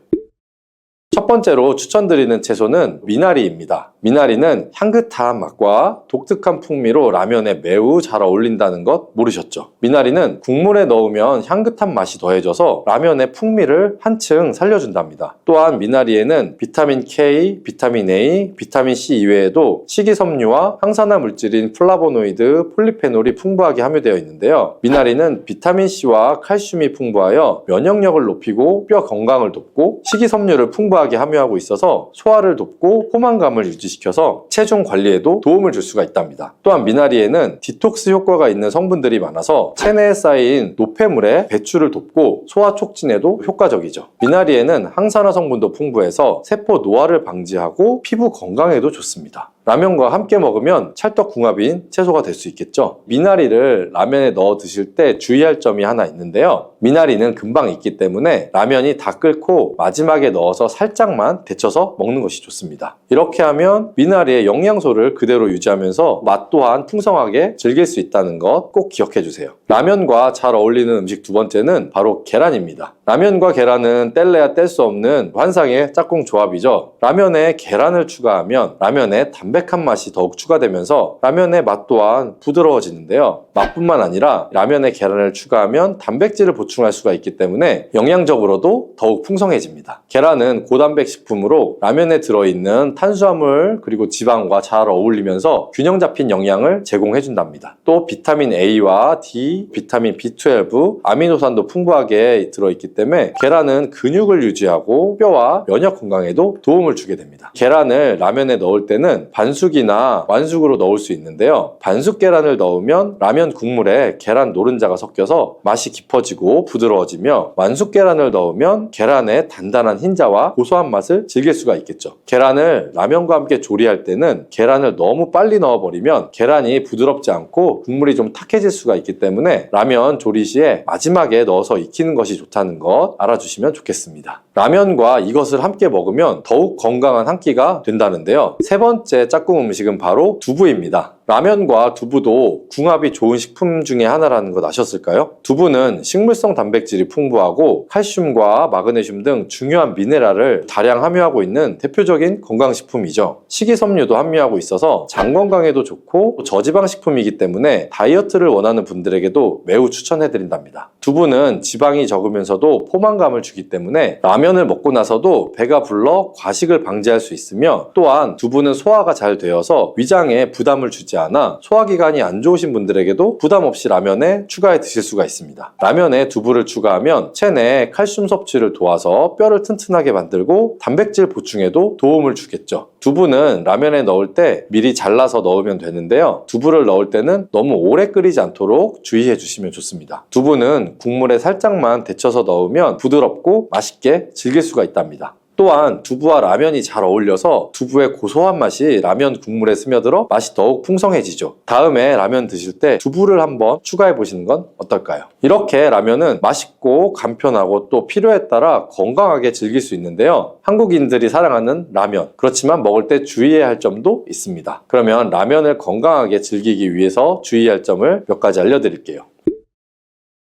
첫 번째로 추천드리는 채소는 미나리입니다. 미나리는 향긋한 맛과 독특한 풍미로 라면에 매우 잘 어울린다는 것 모르셨죠? 미나리는 국물에 넣으면 향긋한 맛이 더해져서 라면의 풍미를 한층 살려준답니다. 또한 미나리에는 비타민 K, 비타민 A, 비타민 C 이외에도 식이섬유와 항산화 물질인 플라보노이드, 폴리페놀이 풍부하게 함유되어 있는데요. 미나리는 비타민 C와 칼슘이 풍부하여 면역력을 높이고 뼈 건강을 돕고 식이섬유를 풍부하게 함유하고 있어서 소화를 돕고 포만감을 유지시킵니다. 유지시켜서 체중 관리에도 도움을 줄 수가 있답니다. 또한 미나리에는 디톡스 효과가 있는 성분들이 많아서 체내에 쌓인 노폐물의 배출을 돕고 소화 촉진에도 효과적이죠. 미나리에는 항산화 성분도 풍부해서 세포 노화를 방지하고 피부 건강에도 좋습니다. 라면과 함께 먹으면 찰떡궁합인 채소가 될 수 있겠죠. 미나리를 라면에 넣어 드실 때 주의할 점이 하나 있는데요. 미나리는 금방 익기 때문에 라면이 다 끓고 마지막에 넣어서 살짝만 데쳐서 먹는 것이 좋습니다. 이렇게 하면 미나리의 영양소를 그대로 유지하면서 맛 또한 풍성하게 즐길 수 있다는 것 꼭 기억해 주세요. 라면과 잘 어울리는 음식 두 번째는 바로 계란입니다. 라면과 계란은 뗄래야 뗄 수 없는 환상의 짝꿍 조합이죠. 라면에 계란을 추가하면 라면에 담백한 맛이 더욱 추가되면서 라면의 맛 또한 부드러워지는데요. 맛뿐만 아니라 라면에 계란을 추가하면 단백질을 보충할 수가 있기 때문에 영양적으로도 더욱 풍성해집니다. 계란은 고단백 식품으로 라면에 들어있는 탄수화물 그리고 지방과 잘 어울리면서 균형 잡힌 영양을 제공해준답니다. 또 비타민 A와 D, 비타민 B12, 아미노산도 풍부하게 들어있기 때문에 계란은 근육을 유지하고 뼈와 면역 건강에도 도움을 주게 됩니다. 계란을 라면에 넣을 때는 반숙이나 완숙으로 넣을 수 있는데요. 반숙 계란을 넣으면 라면 국물에 계란 노른자가 섞여서 맛이 깊어지고 부드러워지며 완숙 계란을 넣으면 계란의 단단한 흰자와 고소한 맛을 즐길 수가 있겠죠. 계란을 라면과 함께 조리할 때는 계란을 너무 빨리 넣어버리면 계란이 부드럽지 않고 국물이 좀 탁해질 수가 있기 때문에 라면 조리 시에 마지막에 넣어서 익히는 것이 좋다는 것 알아주시면 좋겠습니다. 라면과 이것을 함께 먹으면 더욱 건강한 한 끼가 된다는데요. 세 번째 짝꿍 음식은 바로 두부입니다. 라면과 두부도 궁합이 좋은 식품 중에 하나라는 것 아셨을까요? 두부는 식물성 단백질이 풍부하고 칼슘과 마그네슘 등 중요한 미네랄을 다량 함유하고 있는 대표적인 건강식품이죠. 식이섬유도 함유하고 있어서 장 건강에도 좋고 저지방 식품이기 때문에 다이어트를 원하는 분들에게도 매우 추천해드린답니다. 두부는 지방이 적으면서도 포만감을 주기 때문에 라면을 먹고 나서도 배가 불러 과식을 방지할 수 있으며 또한 두부는 소화가 잘 되어서 위장에 부담을 주지 않아 소화기관이 안 좋으신 분들에게도 부담 없이 라면에 추가해 드실 수가 있습니다. 라면에 두부를 추가하면 체내에 칼슘 섭취를 도와서 뼈를 튼튼하게 만들고 단백질 보충에도 도움을 주겠죠. 두부는 라면에 넣을 때 미리 잘라서 넣으면 되는데요. 두부를 넣을 때는 너무 오래 끓이지 않도록 주의해 주시면 좋습니다. 두부는 국물에 살짝만 데쳐서 넣으면 부드럽고 맛있게 즐길 수가 있답니다. 또한 두부와 라면이 잘 어울려서 두부의 고소한 맛이 라면 국물에 스며들어 맛이 더욱 풍성해지죠. 다음에 라면 드실 때 두부를 한번 추가해 보시는 건 어떨까요? 이렇게 라면은 맛있고 간편하고 또 필요에 따라 건강하게 즐길 수 있는데요. 한국인들이 사랑하는 라면, 그렇지만 먹을 때 주의해야 할 점도 있습니다. 그러면 라면을 건강하게 즐기기 위해서 주의할 점을 몇 가지 알려드릴게요.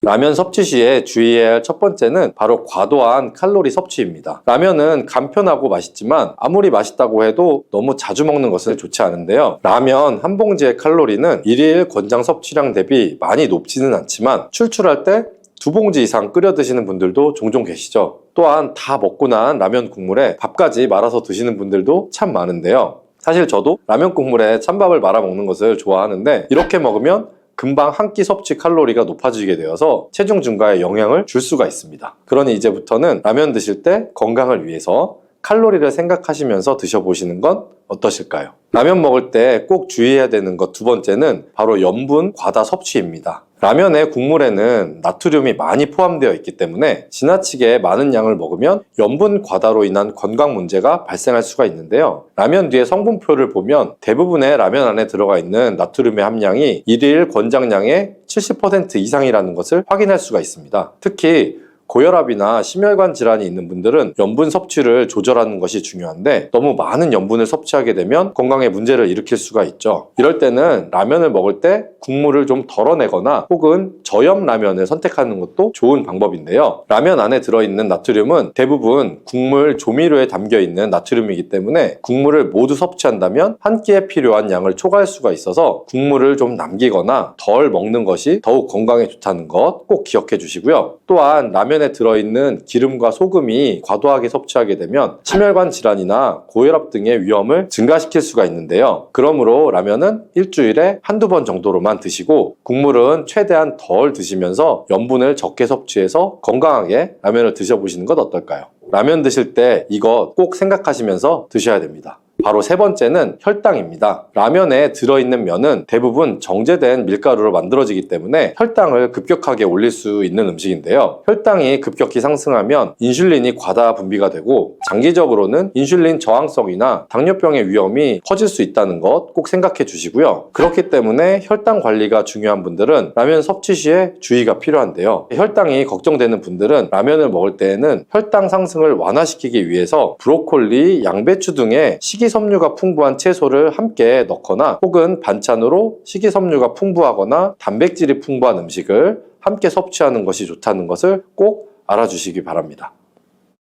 라면 섭취 시에 주의해야 할 첫 번째는 바로 과도한 칼로리 섭취입니다. 라면은 간편하고 맛있지만 아무리 맛있다고 해도 너무 자주 먹는 것은 좋지 않은데요. 라면 한 봉지의 칼로리는 일일 권장 섭취량 대비 많이 높지는 않지만 출출할 때 2봉지 이상 끓여 드시는 분들도 종종 계시죠. 또한 다 먹고 난 라면 국물에 밥까지 말아서 드시는 분들도 참 많은데요. 사실 저도 라면 국물에 찬밥을 말아 먹는 것을 좋아하는데 이렇게 먹으면 금방 한 끼 섭취 칼로리가 높아지게 되어서 체중 증가에 영향을 줄 수가 있습니다. 그러니 이제부터는 라면 드실 때 건강을 위해서 칼로리를 생각하시면서 드셔보시는 건 어떠실까요? 라면 먹을 때 꼭 주의해야 되는 것 두 번째는 바로 염분 과다 섭취입니다. 라면의 국물에는 나트륨이 많이 포함되어 있기 때문에 지나치게 많은 양을 먹으면 염분 과다로 인한 건강 문제가 발생할 수가 있는데요. 라면 뒤에 성분표를 보면 대부분의 라면 안에 들어가 있는 나트륨의 함량이 일일 권장량의 70% 이상이라는 것을 확인할 수가 있습니다. 특히 고혈압이나 심혈관 질환이 있는 분들은 염분 섭취를 조절하는 것이 중요한데 너무 많은 염분을 섭취하게 되면 건강에 문제를 일으킬 수가 있죠. 이럴 때는 라면을 먹을 때 국물을 좀 덜어내거나 혹은 저염 라면을 선택하는 것도 좋은 방법인데요. 라면 안에 들어있는 나트륨은 대부분 국물 조미료에 담겨있는 나트륨이기 때문에 국물을 모두 섭취한다면 한 끼에 필요한 양을 초과할 수가 있어서 국물을 좀 남기거나 덜 먹는 것이 더욱 건강에 좋다는 것 꼭 기억해 주시고요. 또한 라면에 들어있는 기름과 소금이 과도하게 섭취하게 되면 심혈관 질환이나 고혈압 등의 위험을 증가시킬 수가 있는데요. 그러므로 라면은 일주일에 한두 번 정도로만 드시고 국물은 최대한 덜 드시면서 염분을 적게 섭취해서 건강하게 라면을 드셔보시는 것 어떨까요? 라면 드실 때 이거 꼭 생각하시면서 드셔야 됩니다. 바로 세 번째는 혈당입니다. 라면에 들어있는 면은 대부분 정제된 밀가루로 만들어지기 때문에 혈당을 급격하게 올릴 수 있는 음식인데요. 혈당이 급격히 상승하면 인슐린이 과다 분비가 되고 장기적으로는 인슐린 저항성이나 당뇨병의 위험이 커질 수 있다는 것 꼭 생각해 주시고요. 그렇기 때문에 혈당 관리가 중요한 분들은 라면 섭취 시에 주의가 필요한데요. 혈당이 걱정되는 분들은 라면을 먹을 때에는 혈당 상승을 완화시키기 위해서 브로콜리, 양배추 등의 식이섬유가 풍부한 채소를 함께 넣거나 혹은 반찬으로 식이섬유가 풍부하거나 단백질이 풍부한 음식을 함께 섭취하는 것이 좋다는 것을 꼭 알아주시기 바랍니다.